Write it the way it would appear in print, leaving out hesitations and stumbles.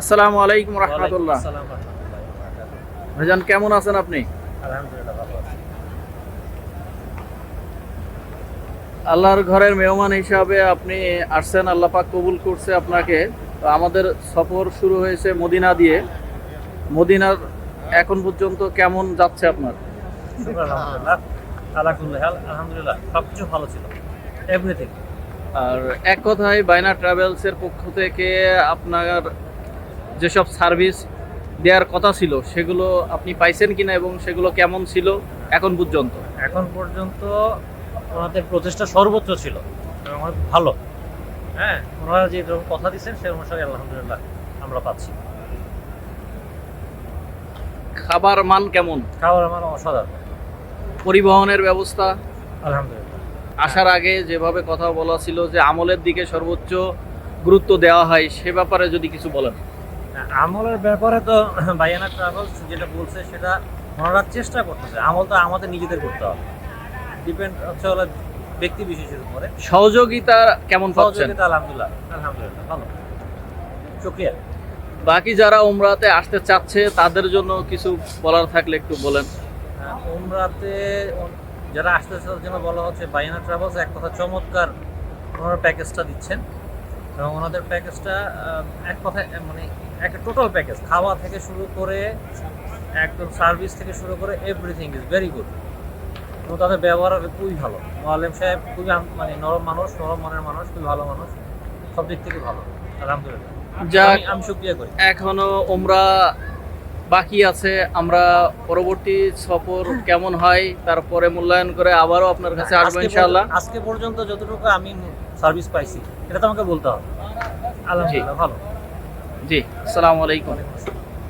আসসালামু আলাইকুম রহমতুল্লাহ। আসসালাম রাহমাতুল্লাহি ওয়া বারাকাতুহু। ভাইজান কেমন আছেন আপনি? আলহামদুলিল্লাহ ভালো আছি। আল্লাহর ঘরের মেহমান হিসাবে আপনি আসছেন, আল্লাহ পাক কবুল করছে আপনাকে। তো আমাদের সফর শুরু হয়েছে মদিনা দিয়ে। মদিনার এখন পর্যন্ত কেমন যাচ্ছে আপনার? শুকর আলহামদুলিল্লাহ। আলা কুল্লি হাল আলহামদুলিল্লাহ সবকিছু ভালো ছিল। এভরিথিং। আর এক কথায় বাইনা ট্রাভেলসের পক্ষ থেকে আপনার যেসব সার্ভিস দেওয়ার কথা ছিল সেগুলো আপনি পাইছেন কিনা এবং সেগুলো কেমন ছিল এখন পর্যন্ত? এখন পর্যন্ত ওনাদের প্রচেষ্টা সর্বোচ্চ ছিল এবং অনেক ভালো। হ্যাঁ, ওনারা যে রকম কথা দিচ্ছেন সে অনুসারে আলহামদুলিল্লাহ আমরা পাচ্ছি। খাবার মান কেমন? খাবার আমার অসাধারণ। পরিবহনের ব্যবস্থা? আলহামদুলিল্লাহ। আসার আগে যেভাবে কথা বলা ছিল যে আমলের দিকে সর্বোচ্চ গুরুত্ব দেওয়া হয়, সে ব্যাপারে যদি কিছু বলেন। আমলের ব্যাপারে তো বাইয়ানা ট্রাভেলস যেটা বলছে সেটা ওনারা চেষ্টা করতেছে। আমল তো আমাদের নিজেদের করতে হবে। ডিপেন্ড হচ্ছে হলো ব্যক্তি বিশেষের উপরে। সহযোগিতা কেমন পাচ্ছেন? সহযোগিতা আলহামদুলিল্লাহ আলহামদুলিল্লাহ ভালো। শুকরিয়া। বাকি যারা উমরাতে আসতে চাচ্ছে তাদের জন্য কিছু বলার থাকলে একটু বলেন। উমরাতে যারা আসতেছে তাদের জন্য বলা হচ্ছে বাইনা ট্রাভেলস এক কথা চমৎকার ওনারা প্যাকেজটা দিচ্ছেন এবং ওনাদের প্যাকেজটা এক কথায় মানে একটা টোটাল প্যাকেজ, খাওয়া থেকে শুরু করে একদম সার্ভিস থেকে শুরু করে এভরিথিং ইজ ভেরি গুড এবং তাদের ব্যবহার খুবই ভালো। মোয়াল্লেম সাহেব খুবই মানে নরম মানুষ, নরম মনের মানুষ, খুবই ভালো মানুষ, সব দিক থেকে ভালো আলহামদুলিল্লাহ। যাক, আমি শুকরিয়া করি। এখনো উমরা বাকি আছে। আমরা পরবর্তী সফর কেমন হয় তারপরে মূল্যায়ন করে আবারও আপনার কাছে আসবো ইনশাআল্লাহ। আজকে পর্যন্ত যতটুকু আমি সার্ভিস পাইছি এটা তো আমাকে বলতে হবে। আলহামদুলিল্লাহ ভালো। জি, আসসালামু আলাইকুম। ওয়ালাইকুম আসসালাম।